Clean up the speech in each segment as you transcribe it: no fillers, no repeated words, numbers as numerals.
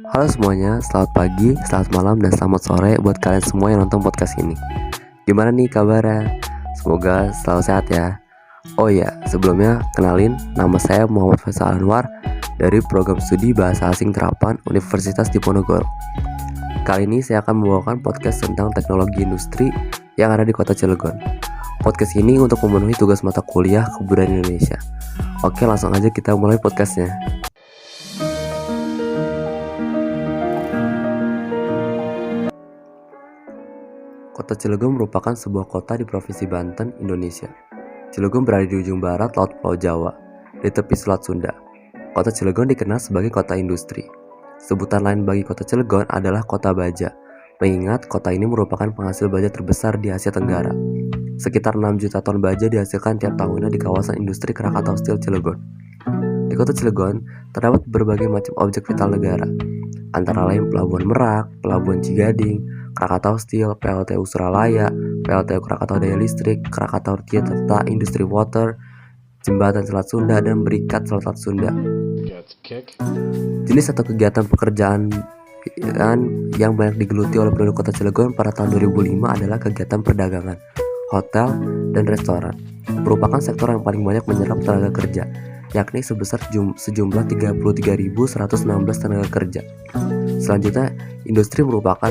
Halo semuanya, selamat pagi, selamat malam, dan selamat sore buat kalian semua yang nonton podcast ini. Gimana nih kabarnya? Semoga selalu sehat ya. Oh iya, sebelumnya kenalin, nama saya Muhammad Faisal Anwar dari program studi Bahasa Asing Terapan Universitas Diponegoro. Kali ini saya akan membawakan podcast tentang teknologi industri yang ada di kota Cilegon. Podcast ini untuk memenuhi tugas mata kuliah Kebudayaan Indonesia. Oke, langsung aja kita mulai podcastnya. Kota Cilegon merupakan sebuah kota di Provinsi Banten, Indonesia. Cilegon berada di ujung barat Laut Pulau Jawa, di tepi Selat Sunda. Kota Cilegon dikenal sebagai kota industri. Sebutan lain bagi kota Cilegon adalah kota baja, mengingat kota ini merupakan penghasil baja terbesar di Asia Tenggara. Sekitar 6 juta ton baja dihasilkan tiap tahunnya di kawasan industri Krakatau Steel Cilegon. Di kota Cilegon, terdapat berbagai macam objek vital negara, antara lain Pelabuhan Merak, Pelabuhan Cigading, Krakatau Steel, PLTU Suralaya, PLTU Krakatau Daya Listrik, Krakatau Tirta Industri Water, Jembatan Selat Sunda, dan Berikat Selat Sunda. Jenis atau kegiatan pekerjaan yang banyak digeluti oleh penduduk kota Cilegon pada tahun 2005 adalah kegiatan perdagangan, hotel, dan restoran. Merupakan sektor yang paling banyak menyerap tenaga kerja, yakni sebesar sejumlah 33.116 tenaga kerja. Selanjutnya, industri merupakan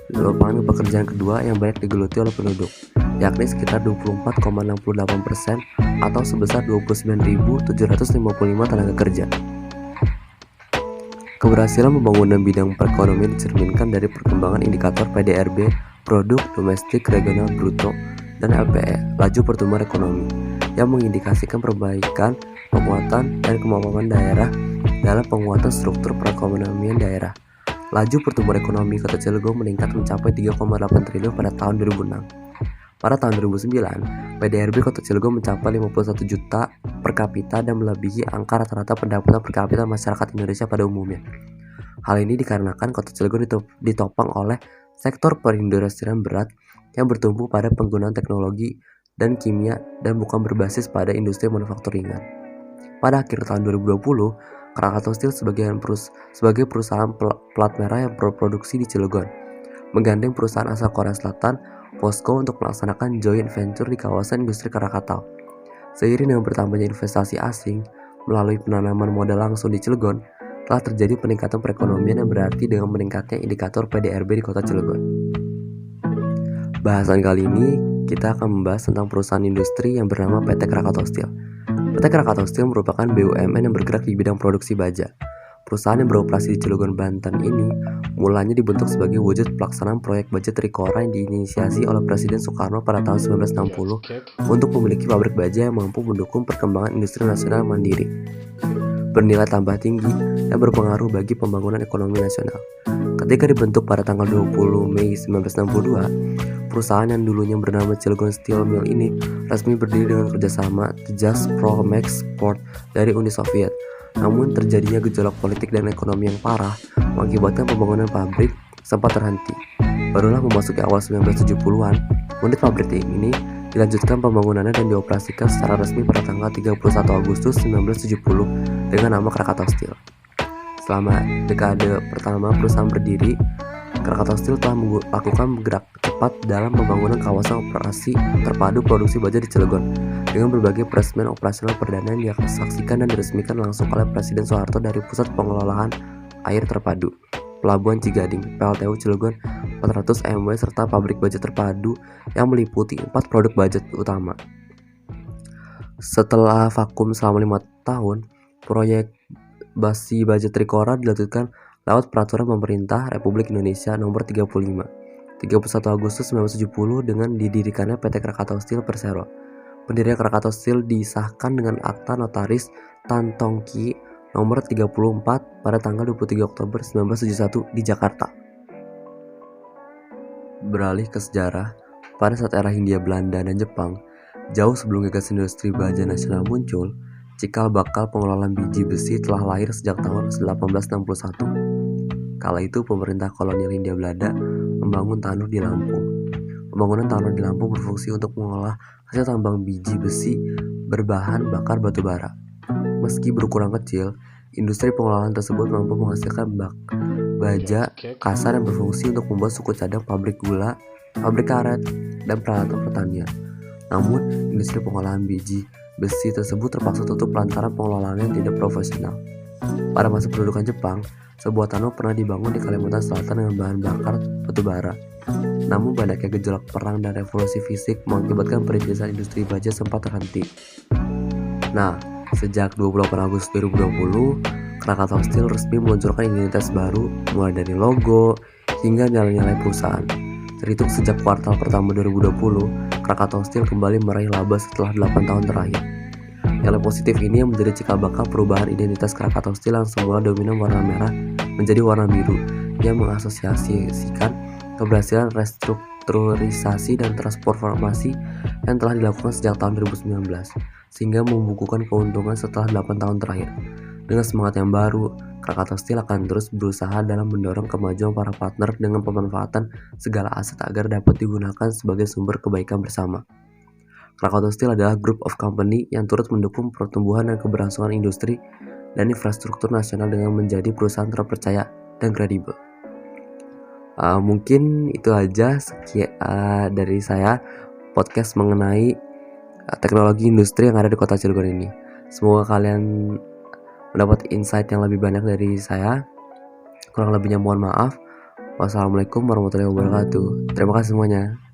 pekerjaan kedua yang banyak digeluti oleh penduduk, yakni sekitar 24,68% atau sebesar 29.755 tenaga kerja. Keberhasilan pembangunan bidang perekonomian dicerminkan dari perkembangan indikator PDRB, Produk Domestik Regional Bruto, dan LPE, laju pertumbuhan ekonomi, yang mengindikasikan perbaikan, penguatan, dan kemampuan daerah dalam penguatan struktur perekonomian daerah. Laju pertumbuhan ekonomi kota Cilegon meningkat mencapai 3,8 triliun pada tahun 2006. Pada tahun 2009, PDRB kota Cilegon mencapai 51 juta per kapita dan melebihi angka rata-rata pendapatan per kapita masyarakat Indonesia pada umumnya. Hal ini dikarenakan kota Cilegon ditopang oleh sektor perindustrian berat yang bertumbuh pada penggunaan teknologi dan kimia dan bukan berbasis pada industri manufakturingan. Pada akhir tahun 2020, Krakatau Steel sebagai perusahaan plat merah yang berproduksi di Cilegon, menggandeng perusahaan asal Korea Selatan, POSCO, untuk melaksanakan joint venture di kawasan industri Krakatau. Seiring dengan bertambahnya investasi asing melalui penanaman modal langsung di Cilegon, telah terjadi peningkatan perekonomian yang berarti dengan meningkatnya indikator PDRB di kota Cilegon. Bahasan kali ini kita akan membahas tentang perusahaan industri yang bernama PT Krakatau Steel. PT Krakatau Steel merupakan BUMN yang bergerak di bidang produksi baja. Perusahaan yang beroperasi di Cilegon, Banten ini mulanya dibentuk sebagai wujud pelaksanaan proyek baja Trikora yang diinisiasi oleh Presiden Soekarno pada tahun 1960 untuk memiliki pabrik baja yang mampu mendukung perkembangan industri nasional mandiri, bernilai tambah tinggi, dan berpengaruh bagi pembangunan ekonomi nasional. Ketika dibentuk pada tanggal 20 Mei 1962, perusahaan yang dulunya bernama Cilegon Steel Mill ini resmi berdiri dengan kerjasama Tejas Promex Sport dari Uni Soviet. Namun terjadinya gejolak politik dan ekonomi yang parah mengakibatkan pembangunan pabrik sempat terhenti. Barulah memasuki awal 1970-an, unit pabrik ini dilanjutkan pembangunannya dan dioperasikan secara resmi pada tanggal 31 Agustus 1970 dengan nama Krakatau Steel. Selama dekade pertama perusahaan berdiri, Krakatau Steel telah melakukan gerak cepat dalam pembangunan kawasan operasi terpadu produksi baja di Cilegon dengan berbagai presmen operasional perdana yang disaksikan dan diresmikan langsung oleh Presiden Soeharto dari Pusat Pengelolaan Air Terpadu, Pelabuhan Cigading, PLTU Cilegon 400 MW, serta pabrik baja terpadu yang meliputi 4 produk baja utama. Setelah vakum selama 5 tahun, proyek basi baja Trikora dilanjutkan lewat Peraturan Pemerintah Republik Indonesia Nomor 31 Agustus 1970 dengan didirikannya PT Krakatau Steel Persero. Pendirian Krakatau Steel disahkan dengan Akta Notaris Tan Tong Ki Nomor 34 pada tanggal 23 Oktober 1971 di Jakarta. Beralih ke sejarah, pada saat era Hindia Belanda dan Jepang, jauh sebelum gagasan industri baja nasional muncul, cikal bakal pengelolaan biji besi telah lahir sejak tahun 1861. Kala itu pemerintah kolonial Hindia Belanda membangun tanur di Lampung. Pembangunan tanur di Lampung berfungsi untuk mengolah hasil tambang biji besi berbahan bakar batu bara. Meski berukuran kecil, industri pengolahan tersebut mampu menghasilkan baja, kasar yang berfungsi untuk membuat suku cadang pabrik gula, pabrik karet, dan peralatan pertanian. Namun, industri pengolahan biji besi tersebut terpaksa tutup lantaran pengelolaannya tidak profesional. Pada masa pendudukan Jepang, sebuah tanah pernah dibangun di Kalimantan Selatan dengan bahan bakar batu bara. Namun banyaknya gejolak perang dan revolusi fisik mengakibatkan perintisan industri baja sempat terhenti. Nah, sejak 28 Agustus 2020, Krakatau Steel resmi meluncurkan identitas baru mulai dari logo hingga nilai-nilai perusahaan. Terhitung sejak kuartal pertama 2020, Krakatau Steel kembali meraih laba setelah 8 tahun terakhir. Nilai positif ini yang menjadi cikal bakal perubahan identitas Krakatau Steel yang semula dominan warna merah menjadi warna biru, yang mengasosiasikan keberhasilan restrukturisasi dan transformasi yang telah dilakukan sejak tahun 2019, sehingga membukukan keuntungan setelah 8 tahun terakhir. Dengan semangat yang baru, Krakatau Steel akan terus berusaha dalam mendorong kemajuan para partner dengan pemanfaatan segala aset agar dapat digunakan sebagai sumber kebaikan bersama. Krakatau Steel adalah group of company yang turut mendukung pertumbuhan dan keberlangsungan industri dan infrastruktur nasional dengan menjadi perusahaan terpercaya dan kredibel. Mungkin itu aja dari saya podcast mengenai teknologi industri yang ada di kota Cilegon ini. Semoga kalian mendapat insight yang lebih banyak dari saya. Kurang lebihnya mohon maaf. Wassalamualaikum warahmatullahi wabarakatuh. Terima kasih semuanya.